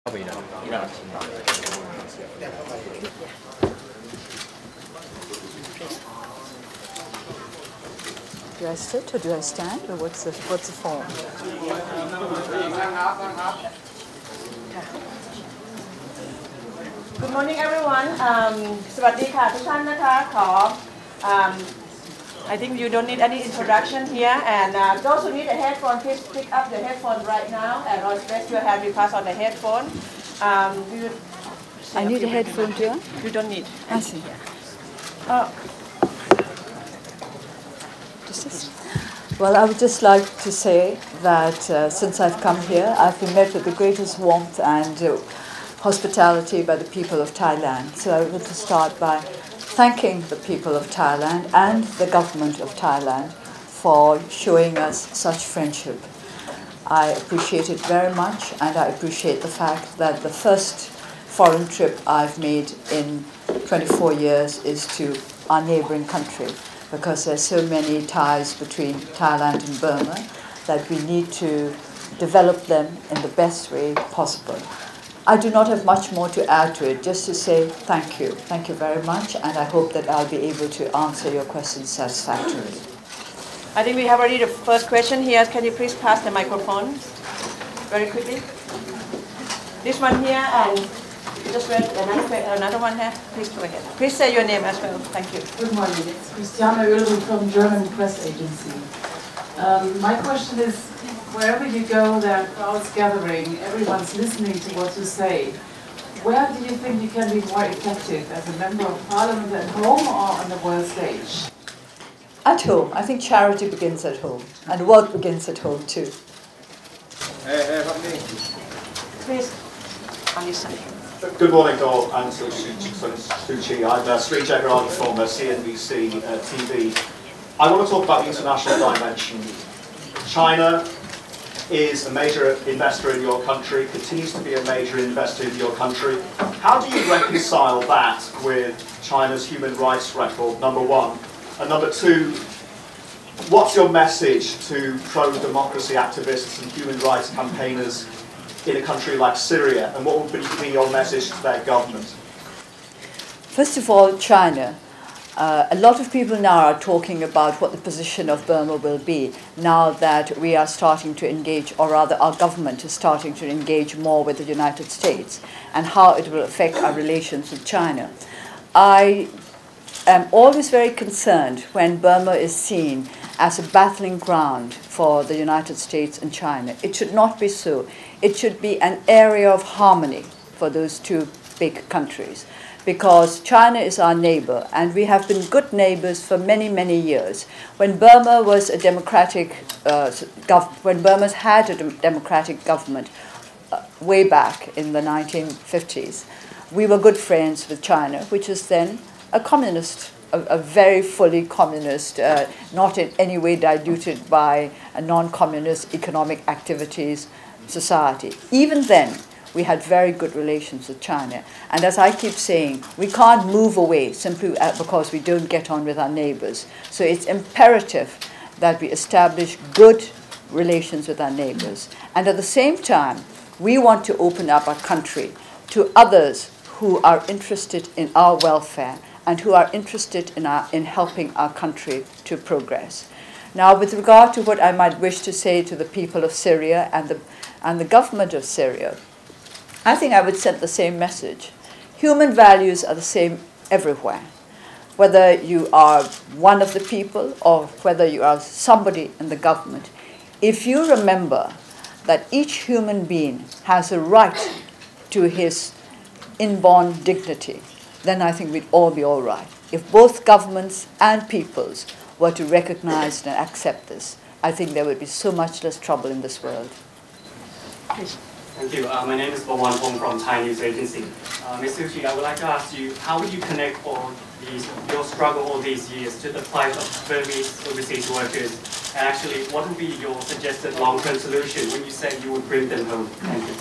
Do I sit or do I stand, or what's the form? Good morning, everyone. สวัสดีค่ะทุกท่านนะคะI think you don't need any introduction here, and those who need a headphone, please pick up the headphone right now, and or raise your hand. We pass on the headphone. I need a headphone too. You don't need. I see. Well, I would just like to say that since I've come here, I've been met with the greatest warmth and hospitality by the people of Thailand. So I want to start by thanking the people of Thailand and the government of Thailand for showing us such friendship. I appreciate it very much, and I appreciate the fact that the first foreign trip I've made in 24 years is to our neighboring country, because there's so many ties between Thailand and Burma that we need to develop them in the best way possible. I do not have much more to add to it, just to say thank you. Thank you very much, and I hope that I'll be able to answer your questions satisfactorily. I think we have already the first question here. Can you please pass the microphone very quickly? This one here, and you just read another one here. Please go ahead. Please say your name as well. Thank you. Good morning. It's Christiane Oehlrich from German Press Agency. My question is, wherever you go, there are crowds gathering, everyone's listening to what you say. Where do you think you can be more effective, as a member of parliament at home or on the world stage? At home. I think charity begins at home, and work begins at home too. Please, on this side. Good morning, Dol and Suchi. I'm Sri Jagarani from CNBC TV. I want to talk about the international dimension. China is a major investor in your country, continues to be a major investor in your country. How do you reconcile that with China's human rights record, number one? And number two, what's your message to pro-democracy activists and human rights campaigners in a country like Syria, and what would be your message to their government? First of all, China. A lot of people now are talking about what the position of Burma will be now that we are starting to engage, or rather our government is starting to engage more with the United States, and how it will affect our relations with China. I am always very concerned when Burma is seen as a battling ground for the United States and China. It should not be so. It should be an area of harmony for those two big countries, because China is our neighbor, and we have been good neighbors for many, many years. When Burma was a democratic, when Burma had a democratic government way back in the 1950s, we were good friends with China, which was then a communist, a very fully communist, not in any way diluted by a non-communist economic activities society. Even then, we had very good relations with China. And as I keep saying, we can't move away simply because we don't get on with our neighbors. So it's imperative that we establish good relations with our neighbors. And at the same time, we want to open up our country to others who are interested in our welfare and who are interested in helping our country to progress. Now, with regard to what I might wish to say to the people of Syria and the government of Syria, I think I would send the same message. Human values are the same everywhere. Whether you are one of the people or whether you are somebody in the government, if you remember that each human being has a right to his inborn dignity, then I think we'd all be all right. If both governments and peoples were to recognize and accept this, I think there would be so much less trouble in this world. Please. Thank you. My name is Bawan Hong from Thai News Agency. Ms. Suchi, I would like to ask you, how would you connect your struggle all these years to the plight of Burmese overseas workers? And actually, what would be your suggested long-term solution when you said you would bring them home? Thank you.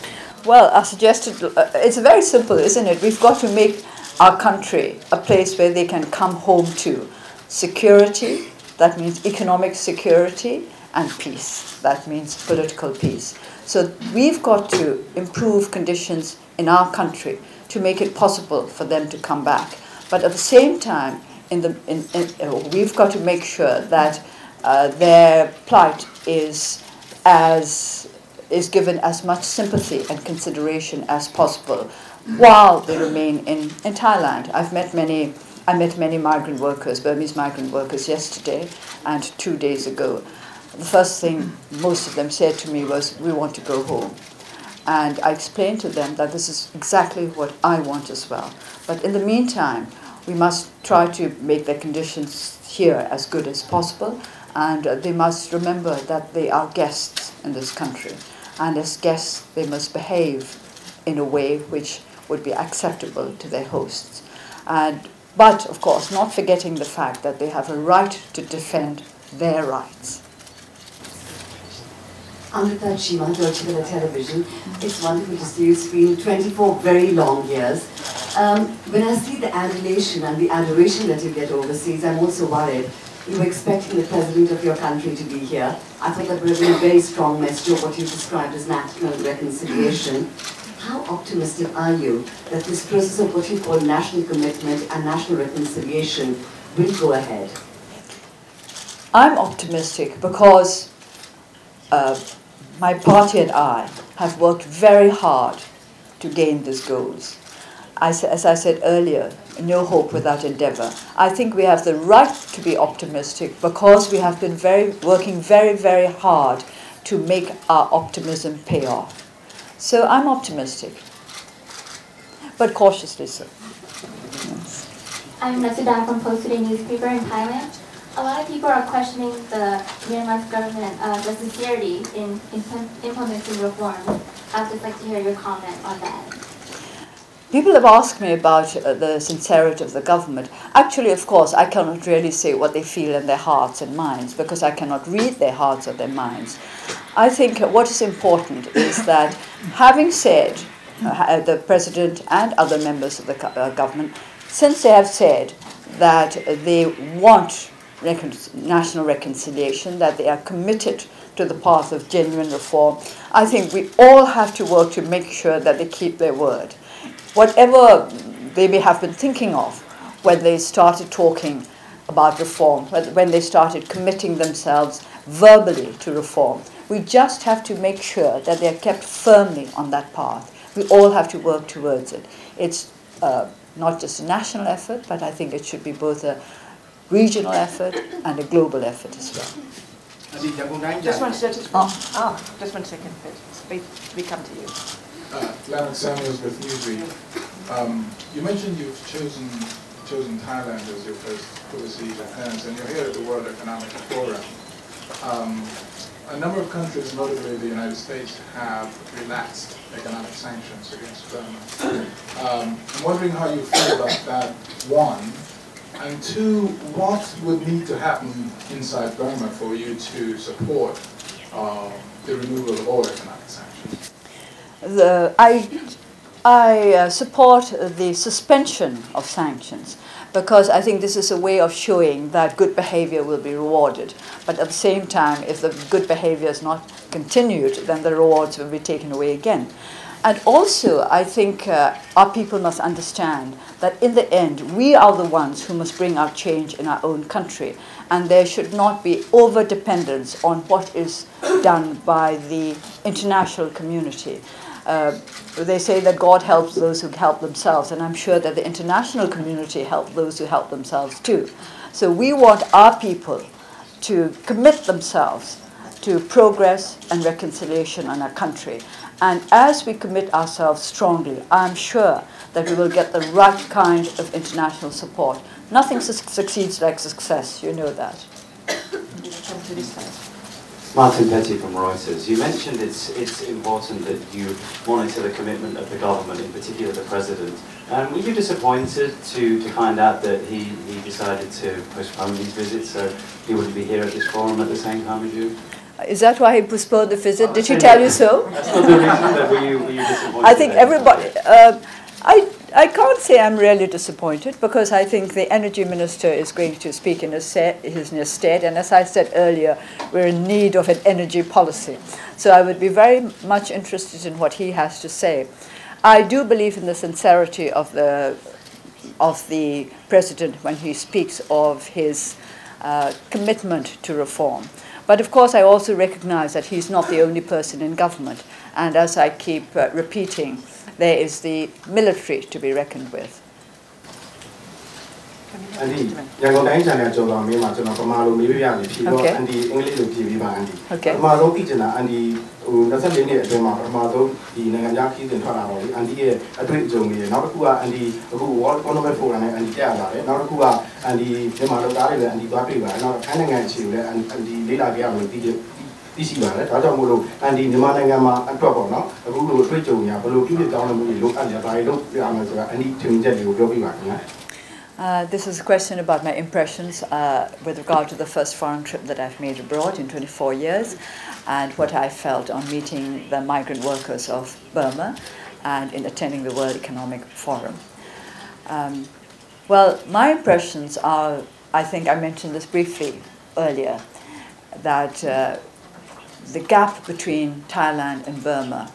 Well, I suggested, it's very simple, isn't it? We've got to make our country a place where they can come home to. Security, that means economic security, and peace, that means political peace. So we've got to improve conditions in our country to make it possible for them to come back. But at the same time, we've got to make sure that their plight is given as much sympathy and consideration as possible while they remain in Thailand. I met many migrant workers, Burmese migrant workers, yesterday and 2 days ago. The first thing most of them said to me was, we want to go home. And I explained to them that this is exactly what I want as well. But in the meantime, we must try to make their conditions here as good as possible, and they must remember that they are guests in this country. And as guests, they must behave in a way which would be acceptable to their hosts. But, of course, not forgetting the fact that they have a right to defend their rights. Amrita Chima, Deutsche Welle Television. It's wonderful to see you. It's been 24 very long years. When I see the adulation and the adoration that you get overseas, I'm also worried. You were expecting the president of your country to be here. I thought that would have been a very strong message of what you described as national reconciliation. How optimistic are you that this process of what you call national commitment and national reconciliation will go ahead? I'm optimistic because my party and I have worked very hard to gain these goals. As I said earlier, no hope without endeavour. I think we have the right to be optimistic because we have been working very, very hard to make our optimism pay off. So I'm optimistic, but cautiously so. Yes. I'm Nasuda from Post Today newspaper in Thailand. A lot of people are questioning the Myanmar's government, the sincerity in implementing reforms. I'd just like to hear your comment on that. People have asked me about the sincerity of the government. Actually, of course, I cannot really say what they feel in their hearts and minds because I cannot read their hearts or their minds. I think what is important is that having said, the President and other members of the government, since they have said that they want national reconciliation, that they are committed to the path of genuine reform, I think we all have to work to make sure that they keep their word. Whatever they may have been thinking of when they started talking about reform, when they started committing themselves verbally to reform, we just have to make sure that they are kept firmly on that path. We all have to work towards it. It's not just a national effort, but I think it should be both a regional effort and a global effort as well. Just one second. Just 1 second, please. We come to you. Leonard Samuels with Newsweek. You mentioned you've chosen Thailand as your first overseas appearance, and you're here at the World Economic Forum. A number of countries, notably the United States, have relaxed economic sanctions against Burma. I'm wondering how you feel about that, one, and two, what would need to happen inside Burma for you to support the removal of all economic sanctions? I support the suspension of sanctions because I think this is a way of showing that good behavior will be rewarded. But at the same time, if the good behavior is not continued, then the rewards will be taken away again. And also, I think our people must understand that in the end, we are the ones who must bring our change in our own country. And there should not be over-dependence on what is done by the international community. They say that God helps those who help themselves, and I'm sure that the international community helps those who help themselves too. So we want our people to commit themselves to progress and reconciliation in our country. And as we commit ourselves strongly, I'm sure that we will get the right kind of international support. Nothing succeeds like success, you know that. Martin Petty from Reuters. You mentioned it's important that you monitor the commitment of the government, in particular the president. Were you disappointed to find out that he decided to postpone these visits so he wouldn't be here at this forum at the same time as you? Is that why he postponed the visit? Did he tell you so? That's not the reason, but were you disappointed? I think everybody... I can't say I'm really disappointed because I think the energy minister is going to speak in his stead, and as I said earlier, we're in need of an energy policy. So I would be very much interested in what he has to say. I do believe in the sincerity of the president when he speaks of his commitment to reform. But of course, I also recognize that he's not the only person in government. And as I keep repeating, there is the military to be reckoned with. Andy, yang kau channel coba memang cuma pemalu maybe yang di video Andy English di TV bang Andy. Pemalu itu cina Andy, nasa ini ada pemalu di negara yang kita thara lagi Andy ada jom ni. Nampaknya gua Andy, aku world economic forum ni Andy tiada le. Nampaknya gua Andy pemalu dari le Andy dua puluh le. Nampaknya negara ciu le Andy lila dia le di sini le. Ada mulu Andy di mana negara mah apa pun no. Aku lu ada jom ya, perlu kita tahu nama ni. Lu ada bayi lu dia amal juga Andy tinggal di dua puluh le. This is a question about my impressions with regard to the first foreign trip that I've made abroad in 24 years and what I felt on meeting the migrant workers of Burma and in attending the World Economic Forum. Well, my impressions are, I think I mentioned this briefly earlier, that the gap between Thailand and Burma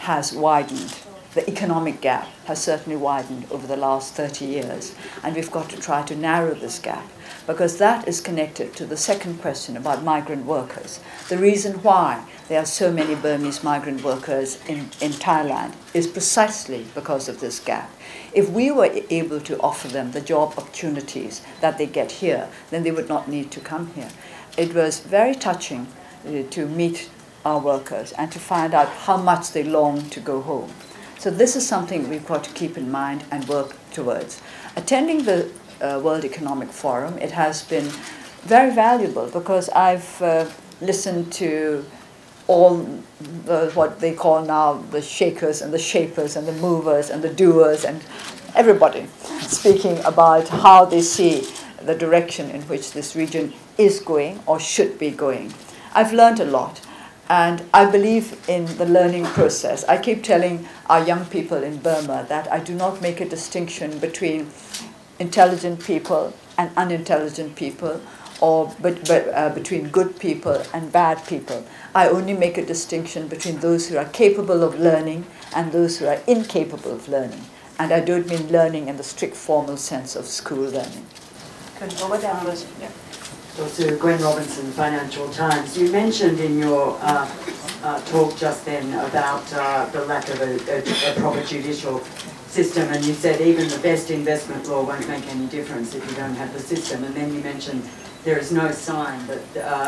has widened. The economic gap has certainly widened over the last 30 years, and we've got to try to narrow this gap, because that is connected to the second question about migrant workers. The reason why there are so many Burmese migrant workers in Thailand is precisely because of this gap. If we were able to offer them the job opportunities that they get here, then they would not need to come here. It was very touching to meet our workers and to find out how much they long to go home. So this is something we've got to keep in mind and work towards. Attending the World Economic Forum, it has been very valuable because I've listened to all what they call now the shakers and the shapers and the movers and the doers and everybody speaking about how they see the direction in which this region is going or should be going. I've learned a lot. And I believe in the learning process. I keep telling our young people in Burma that I do not make a distinction between intelligent people and unintelligent people, or between good people and bad people. I only make a distinction between those who are capable of learning and those who are incapable of learning. And I don't mean learning in the strict formal sense of school learning. Dr. Gwen Robinson, Financial Times. You mentioned in your talk just then about the lack of a proper judicial system, and you said even the best investment law won't make any difference if you don't have the system, and then you mentioned there is no sign that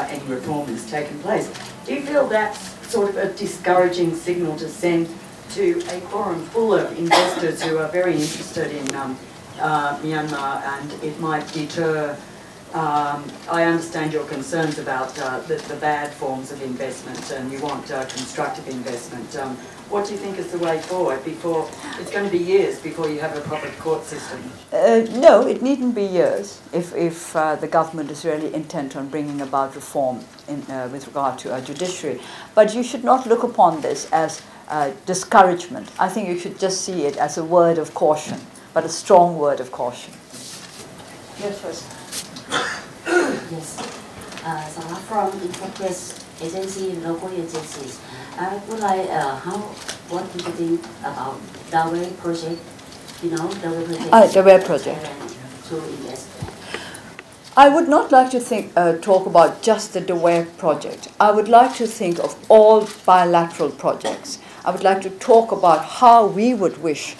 any reform has taken place. Do you feel that's sort of a discouraging signal to send to a forum full of investors who are very interested in Myanmar, and it might deter I understand your concerns about the bad forms of investment, and you want constructive investment. What do you think is the way forward before, it's going to be years before you have a proper court system? No, it needn't be years if the government is really intent on bringing about reform with regard to our judiciary. But you should not look upon this as discouragement. I think you should just see it as a word of caution, but a strong word of caution. Yes, first. Yes. So I'm from Press Agency and local agencies. I would like what do you think about the WEF project? You know, the WEF project. The WEF project. To invest. I would not like to talk about just the WEF project. I would like to think of all bilateral projects. I would like to talk about how we would wish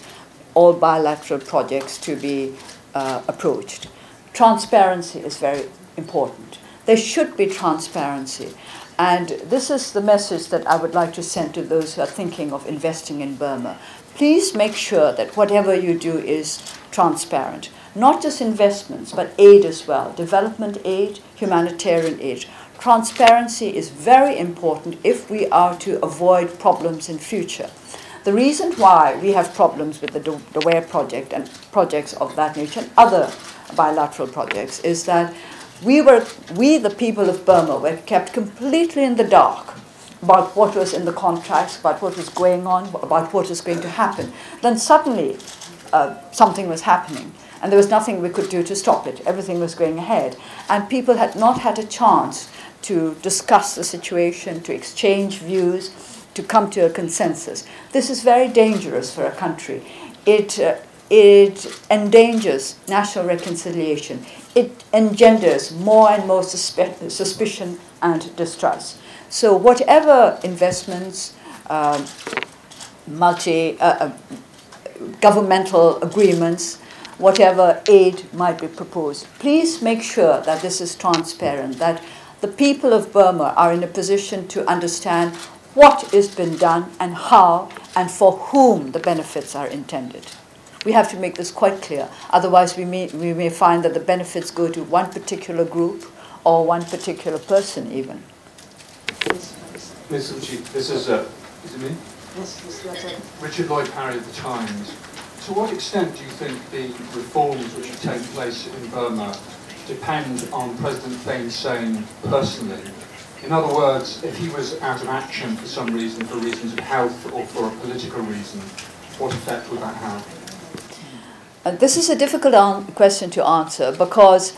all bilateral projects to be approached. Transparency is very important. There should be transparency. And this is the message that I would like to send to those who are thinking of investing in Burma. Please make sure that whatever you do is transparent. Not just investments, but aid as well. Development aid, humanitarian aid. Transparency is very important if we are to avoid problems in future. The reason why we have problems with the WEF project and projects of that nature and other bilateral projects is that we, the people of Burma, were kept completely in the dark about what was in the contracts, about what was going on, about what was going to happen. Then suddenly, something was happening. And there was nothing we could do to stop it. Everything was going ahead. And people had not had a chance to discuss the situation, to exchange views, to come to a consensus. This is very dangerous for a country. It endangers national reconciliation. It engenders more and more suspicion and distrust. So whatever investments, governmental agreements, whatever aid might be proposed, please make sure that this is transparent, that the people of Burma are in a position to understand what has been done and how and for whom the benefits are intended. We have to make this quite clear. Otherwise, we may find that the benefits go to one particular group or one particular person even. Ms. Uchi, this is it me? Yes, that's it. Richard Lloyd Parry of the Times. To what extent do you think the reforms which have taken place in Burma depend on President Thein Sein personally? In other words, if he was out of action for some reason, for reasons of health or for a political reason, what effect would that have? This is a difficult question to answer, because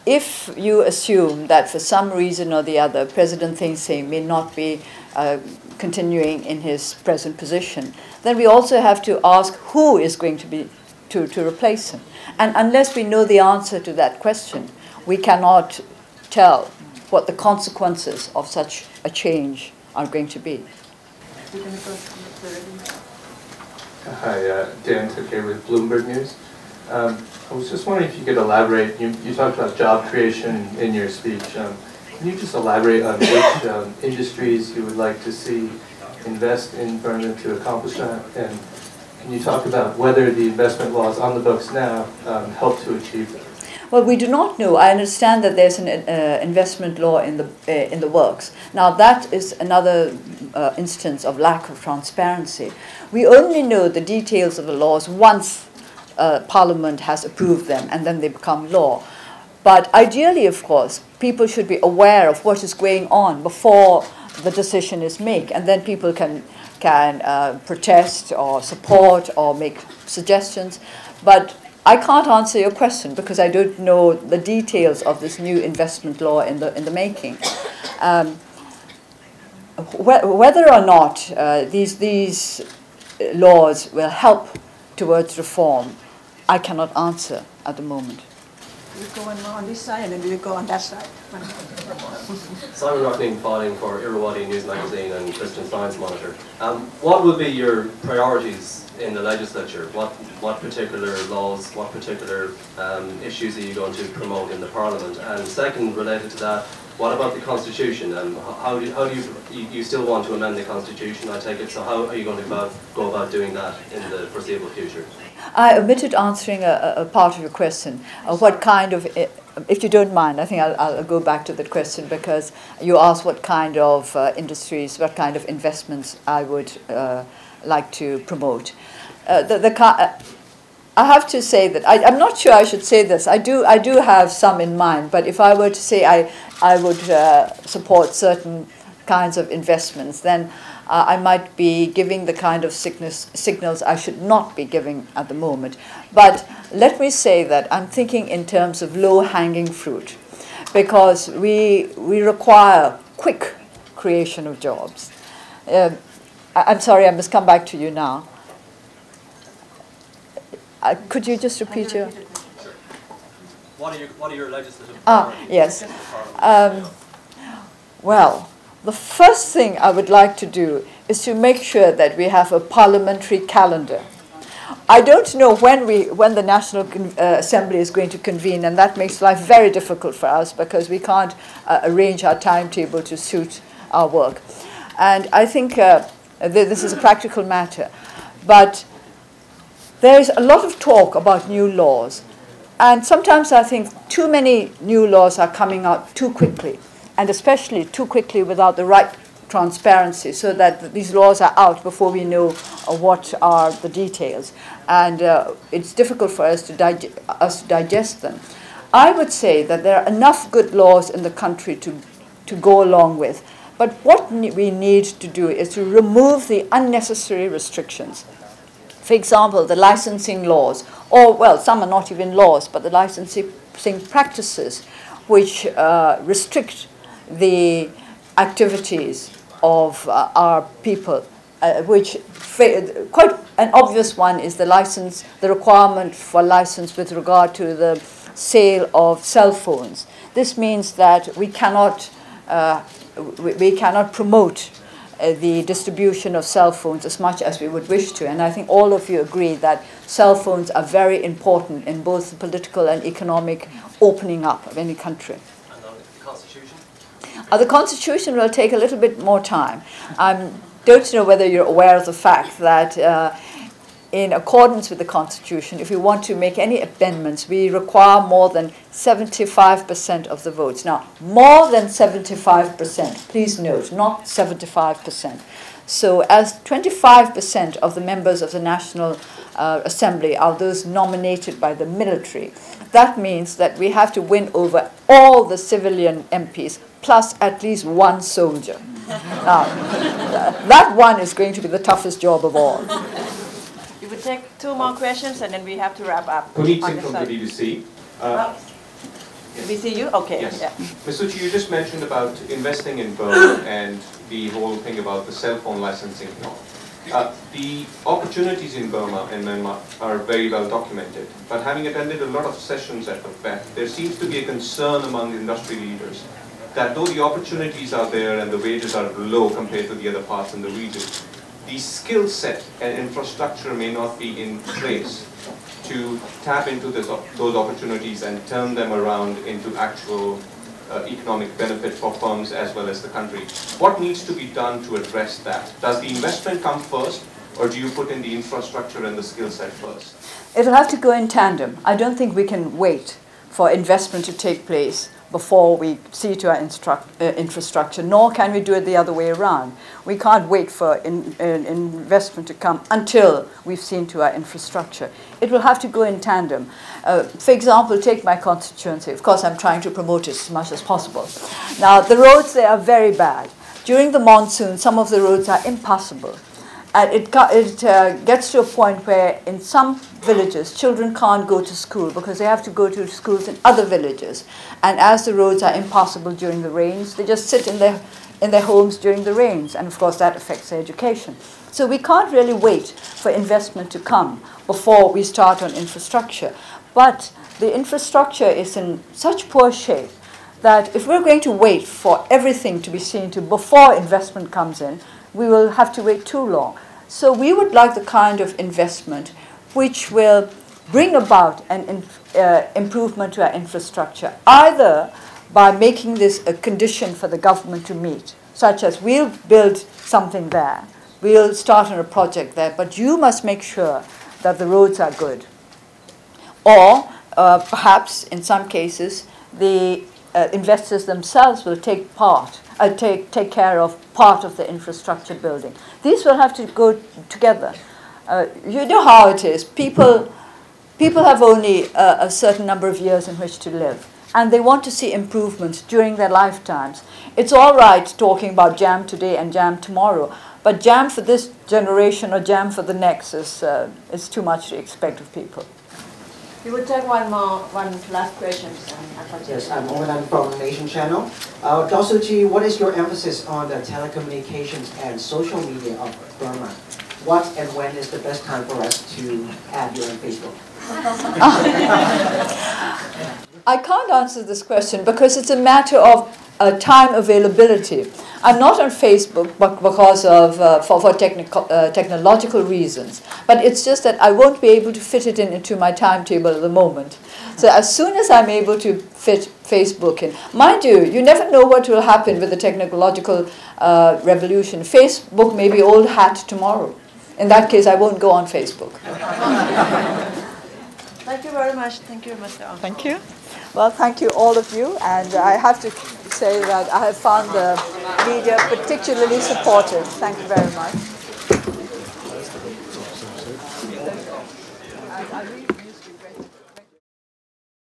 if you assume that for some reason or the other President Thein Sein may not be continuing in his present position, then we also have to ask who is going to be to replace him. And unless we know the answer to that question, we cannot tell what the consequences of such a change are going to be. Hi, Dan Cook here with Bloomberg News. I was just wondering if you could elaborate. You talked about job creation in your speech. Can you just elaborate on which industries you would like to see invest in Burma to accomplish that? And can you talk about whether the investment laws on the books now help to achieve that? Well, we do not know. I understand that there's an investment law in the works. Now, that is another instance of lack of transparency. We only know the details of the laws once Parliament has approved them, and then they become law. But ideally, of course, people should be aware of what is going on before the decision is made, and then people can protest or support or make suggestions. But I can't answer your question because I don't know the details of this new investment law in the making. Whether or not these laws will help towards reform, I cannot answer at the moment. We'll go on this side and then we'll go on that side. Simon Rockling, filing for Irrawaddy News Magazine and Christian Science Monitor. What would be your priorities in the legislature? What particular laws, what particular issues are you going to promote in the Parliament? And second, related to that, what about the Constitution? How do you still want to amend the Constitution, I take it, so how are you going to go about doing that in the foreseeable future? I omitted answering a part of your question. What kind of, if you don't mind, I think I'll go back to that question, because you asked what kind of industries, what kind of investments I would like to promote. I have to say that I'm not sure I should say this. I do have some in mind, but if I were to say I would support certain kinds of investments, then I might be giving the kind of signals I should not be giving at the moment. But let me say that I'm thinking in terms of low-hanging fruit, because we require quick creation of jobs. I'm sorry, I must come back to you now. Could you just repeat your... What are your legislative priorities? Yes. Well, the first thing I would like to do is to make sure that we have a parliamentary calendar. I don't know when the National Assembly is going to convene, and that makes life very difficult for us because we can't arrange our timetable to suit our work. And I think this is a practical matter. But there's a lot of talk about new laws, and sometimes I think too many new laws are coming out too quickly, and especially too quickly without the right transparency, so that these laws are out before we know what are the details, and it's difficult for us to digest them. I would say that there are enough good laws in the country to go along with, but what we need to do is to remove the unnecessary restrictions. For example, the licensing laws, or, well, some are not even laws, but the licensing practices which restrict the activities of our people, which quite an obvious one is the requirement for license with regard to the sale of cell phones. This means that we cannot promote the distribution of cell phones as much as we would wish to. And I think all of you agree that cell phones are very important in both the political and economic opening up of any country. And on the Constitution? The Constitution will take a little bit more time. I don't know whether you're aware of the fact that in accordance with the Constitution, if we want to make any amendments, we require more than 75% of the votes. Now, more than 75%, please note, not 75%. So as 25% of the members of the National Assembly are those nominated by the military, that means that we have to win over all the civilian MPs, plus at least one soldier. Now, that one is going to be the toughest job of all. We will take 2 more questions and then we have to wrap up. Puneet Singh from the DVC. We see you? Okay. Yes. Yeah. Ms. Suchi, you just mentioned about investing in Burma and the whole thing about the cell phone licensing law. The opportunities in Burma and Myanmar are very well documented, but having attended a lot of sessions at the WEF, there seems to be a concern among industry leaders that though the opportunities are there and the wages are low compared to the other parts in the region, the skill set and infrastructure may not be in place to tap into those opportunities and turn them around into actual economic benefit for firms as well as the country. What needs to be done to address that? Does the investment come first, or do you put in the infrastructure and the skill set first? It'll have to go in tandem. I don't think we can wait for investment to take place before we see to our infrastructure, nor can we do it the other way around. We can't wait for investment to come until we've seen to our infrastructure. It will have to go in tandem. For example, take my constituency. Of course, I'm trying to promote it as much as possible. Now, the roads there are very bad. During the monsoon, some of the roads are impassable. And it gets to a point where in some villages, children can't go to school because they have to go to schools in other villages. And as the roads are impassable during the rains, they just sit in their homes during the rains. And of course, that affects their education. So we can't really wait for investment to come before we start on infrastructure. But the infrastructure is in such poor shape that if we're going to wait for everything to be seen to before investment comes in, we will have to wait too long. So we would like the kind of investment which will bring about an improvement to our infrastructure, either by making this a condition for the government to meet, such as we'll build something there, we'll start on a project there, but you must make sure that the roads are good. Or perhaps in some cases, the investors themselves will take care of part of the infrastructure building. These will have to go together. You know how it is. People have only a certain number of years in which to live, and they want to see improvements during their lifetimes. It's all right talking about jam today and jam tomorrow, but jam for this generation or jam for the next is too much to expect of people. We will take one last question. Yes, I'm Oman from Nation Channel. Dosuchi, what is your emphasis on the telecommunications and social media of Burma? What and when is the best time for us to add you on Facebook? I can't answer this question because it's a matter of time availability. I'm not on Facebook because of for technological reasons, but it's just that I won't be able to fit it into my timetable at the moment. So as soon as I'm able to fit Facebook in, mind you, you never know what will happen with the technological revolution. Facebook may be old hat tomorrow. In that case, I won't go on Facebook. Thank you very much. Thank you, Mr. Ong. Thank you. Well, thank you, all of you. And I have to say that I have found the media particularly supportive. Thank you very much.